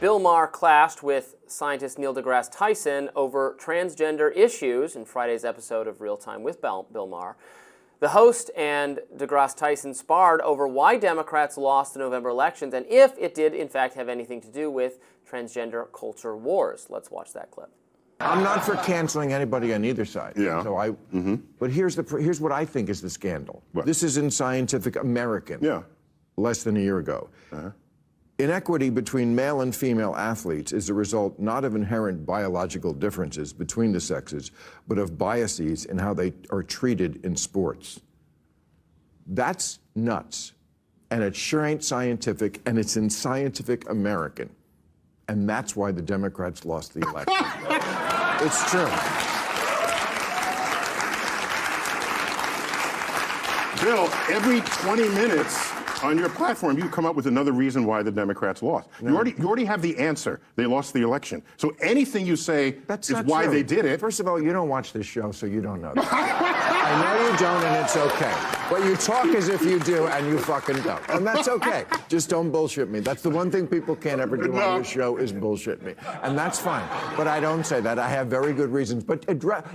Bill Maher clashed with scientist Neil deGrasse Tyson over transgender issues in Friday's episode of Real Time with Bill Maher. The host and deGrasse Tyson sparred over why Democrats lost the November elections and if it did, in fact, have anything to do with transgender culture wars. Let's watch that clip. I'm not for canceling anybody on either side. Yeah. So But here's what I think is the scandal. What? This is in Scientific American. Yeah. Less than a year ago. Inequity between male and female athletes is the result not of inherent biological differences between the sexes, but of biases in how they are treated in sports. That's nuts. And it sure ain't scientific, and it's in Scientific American. And that's why the Democrats lost the election. It's true. Bill, every 20 minutes on your platform, you come up with another reason why the Democrats lost. No. You already have the answer. They lost the election. So anything you say That's is not why true. they did it. First of all, you don't watch this show, so you don't know that. I know you don't, and it's okay. But you talk as if you do, and you fucking don't. And that's okay. Just don't bullshit me. That's the one thing people can't ever do on this show is bullshit me. And that's fine. But I don't say that. I have very good reasons. But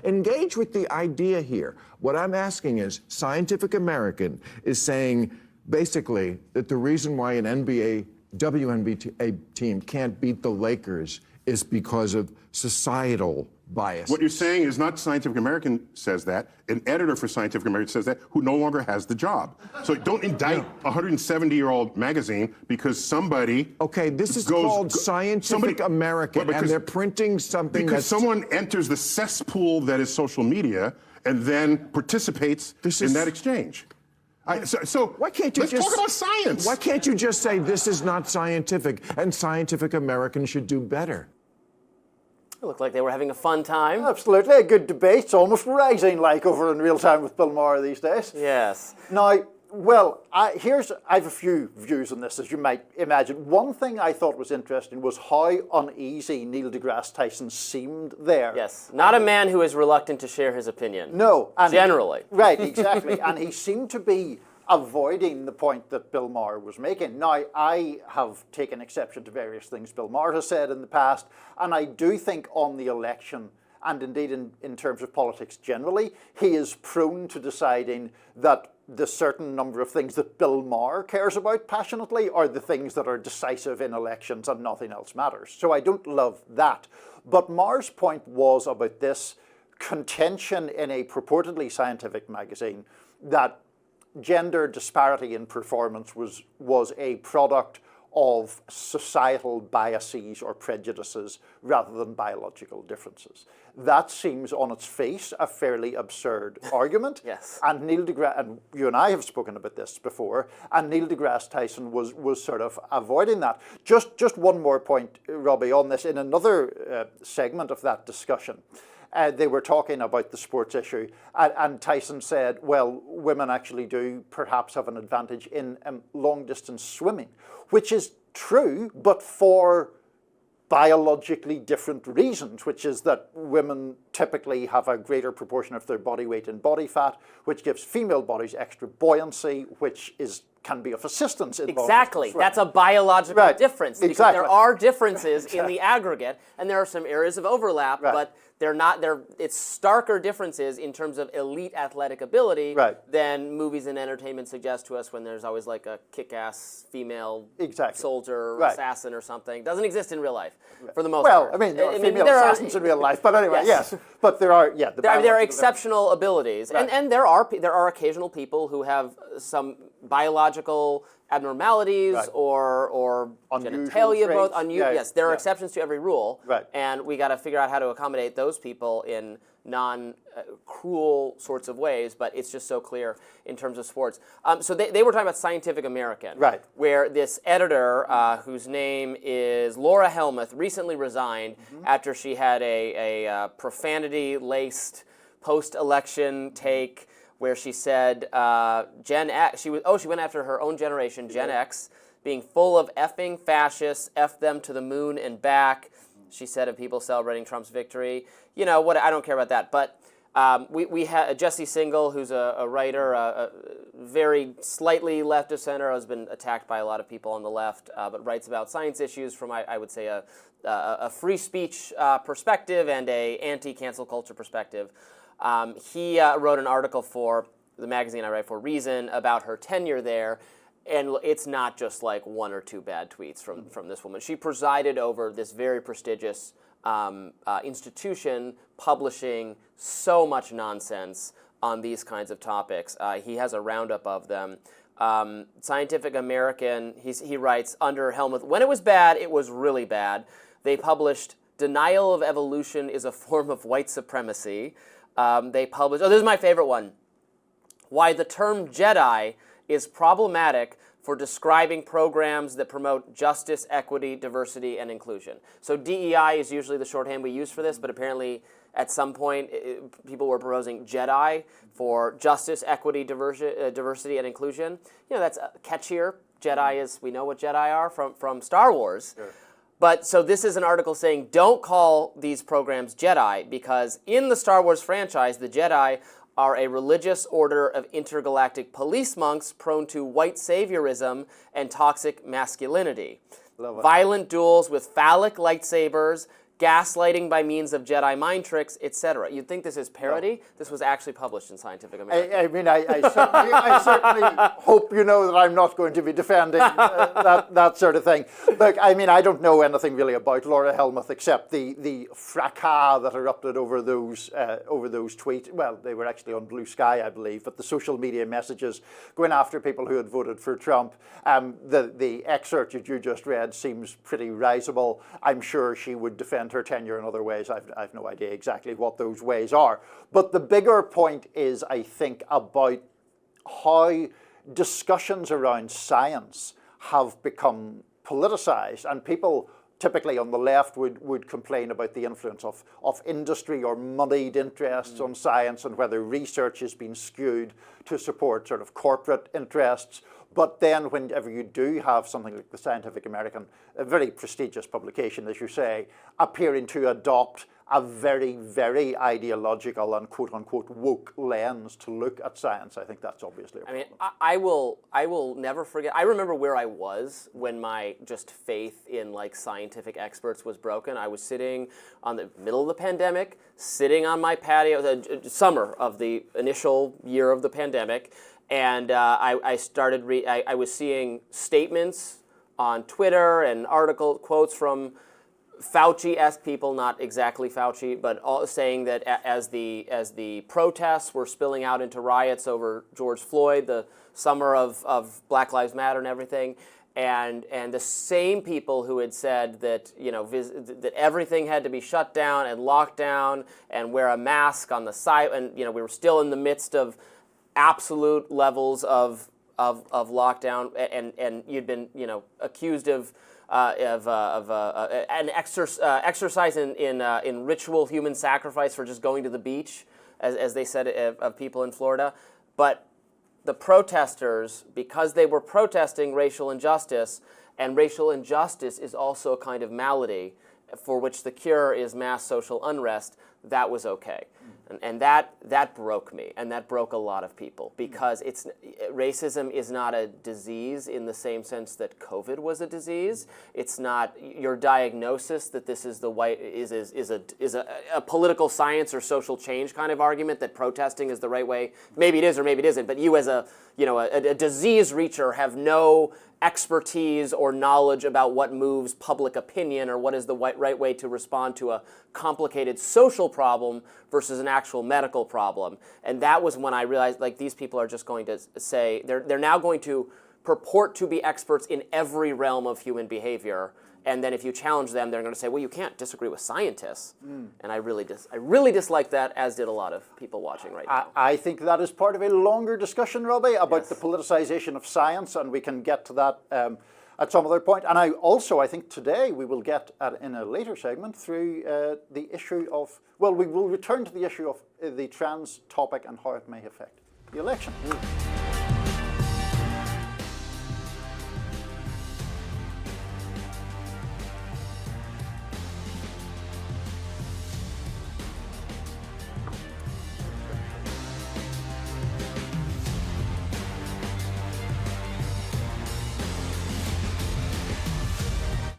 engage with the idea here. What I'm asking is, Scientific American is saying, basically, that the reason why an WNBA team can't beat the Lakers is because of societal bias. What you're saying is not Scientific American says that. An editor for Scientific American says that who no longer has the job. So don't indict a 170-year-old magazine because somebody Okay, this is called Scientific American, and they're printing something because someone enters the cesspool that is social media and then participates in that exchange. So why can't you let's just talk about science? Why can't you just say this is not scientific and Scientific American should do better? It looked like they were having a fun time. Absolutely, a good debate. It's almost rising like over in Real Time with Bill Maher these days. Yes. Now, well, I have a few views on this, as you might imagine. One thing I thought was interesting was how uneasy Neil deGrasse Tyson seemed there. Yes. Not a man who is reluctant to share his opinion. No. And generally. Right, exactly. And he seemed to be avoiding the point that Bill Maher was making. Now, I have taken exception to various things Bill Maher has said in the past, and I do think on the election, and indeed in terms of politics generally, he is prone to deciding that the certain number of things that Bill Maher cares about passionately are the things that are decisive in elections and nothing else matters. So I don't love that. But Maher's point was about this contention in a purportedly scientific magazine that gender disparity in performance was a product of societal biases or prejudices rather than biological differences. That seems on its face a fairly absurd argument. Yes. And Neil deGrasse, and you and I have spoken about this before, and Neil deGrasse Tyson was sort of avoiding that. Just one more point, Robby, on this. In another segment of that discussion, they were talking about the sports issue, and Tyson said, well, women actually do perhaps have an advantage in long-distance swimming, which is true, but for biologically different reasons, which is that women typically have a greater proportion of their body weight in body fat, which gives female bodies extra buoyancy, which can be of assistance in Exactly. That's a biological difference. Because exactly. there are differences in the aggregate, and there are some areas of overlap, but it's starker differences in terms of elite athletic ability than movies and entertainment suggest to us when there's always like a kick-ass female soldier or assassin or something. Doesn't exist in real life for the most part. Well, I mean, there are female assassins in real life, but anyway, yes. But there are, there are exceptional abilities, and there are occasional people who have some biological abnormalities or genitalia growth. Yes, there are exceptions to every rule, and we got to figure out how to accommodate those people in non-cruel sorts of ways, but it's just so clear in terms of sports. So they were talking about Scientific American, where this editor, whose name is Laura Helmuth, recently resigned after she had a profanity-laced post-election take where she said Gen X, she went after her own generation, Gen X, being full of effing fascists, F them to the moon and back, she said of people celebrating Trump's victory. You know, what? I don't care about that. But We had Jesse Singal, who's a writer, a very slightly left of center, has been attacked by a lot of people on the left, but writes about science issues from, I would say, a free speech perspective and a anti-cancel culture perspective. He wrote an article for the magazine I write for, Reason, about her tenure there. And it's not just like one or two bad tweets from this woman. She presided over this very prestigious institution publishing so much nonsense on these kinds of topics. He has a roundup of them. Scientific American, he writes, under Helmuth, when it was bad, it was really bad. They published Denial of Evolution is a Form of White Supremacy. They published, this is my favorite one, Why the Term Jedi is Problematic for Describing Programs that Promote Justice, Equity, Diversity, and Inclusion. So DEI is usually the shorthand we use for this, but apparently at some point people were proposing Jedi for Justice, Equity, Diversity, and Inclusion. You know, that's catchier. Jedi is, we know what Jedi are from Star Wars. Sure. But so this is an article saying don't call these programs Jedi because in the Star Wars franchise, the Jedi are a religious order of intergalactic police monks prone to white saviorism and toxic masculinity. Violent duels with phallic lightsabers, gaslighting by means of Jedi mind tricks, etc. You'd think this is parody. No. This was actually published in Scientific American. I mean, I certainly hope you know that I'm not going to be defending that sort of thing. Look, I mean, I don't know anything really about Laura Helmuth except the fracas that erupted over those tweets. Well, they were actually on Blue Sky, I believe, but the social media messages going after people who had voted for Trump. The excerpt that you just read seems pretty risible. I'm sure she would defend her tenure in other ways. I've no idea exactly what those ways are. But the bigger point is, I think, about how discussions around science have become politicized, and people typically on the left would complain about the influence of industry or moneyed interests on science and whether research has been skewed to support sort of corporate interests. But then whenever you do have something like the Scientific American, a very prestigious publication, as you say, appearing to adopt a very, very ideological and quote-unquote woke lens to look at science, I think that's obviously a problem. I mean, I will never forget. I remember where I was when my just faith in like scientific experts was broken. I was sitting on the middle of the pandemic, sitting on my patio, the summer of the initial year of the pandemic, and I was seeing statements on Twitter and quotes from Fauci-esque people, not exactly Fauci, but all saying that as the protests were spilling out into riots over George Floyd, the summer of Black Lives Matter and everything, and the same people who had said that that everything had to be shut down and locked down and wear a mask on the side, and we were still in the midst of absolute levels of lockdown, and you'd been accused of an exercise in ritual human sacrifice for just going to the beach, as they said of people in Florida. But the protesters, because they were protesting racial injustice, and racial injustice is also a kind of malady for which the cure is mass social unrest, that was okay. And that broke me, and that broke a lot of people, because racism is not a disease in the same sense that COVID was a disease. It's not your diagnosis that this is is a political science or social change kind of argument that protesting is the right way. Maybe it is or maybe it isn't. But you as a disease reacher have no expertise or knowledge about what moves public opinion or what is the right way to respond to a complicated social problem versus an actual medical problem. And that was when I realized, like, these people are just going to say, they're now going to purport to be experts in every realm of human behavior. And then if you challenge them, they're going to say, well, you can't disagree with scientists. And I really dislike that, as did a lot of people watching right now. I think that is part of a longer discussion, Robby, about the politicization of science, and we can get to that at some other point. And I think today we will get in a later segment through the issue of, we will return to the issue of the trans topic and how it may affect the election.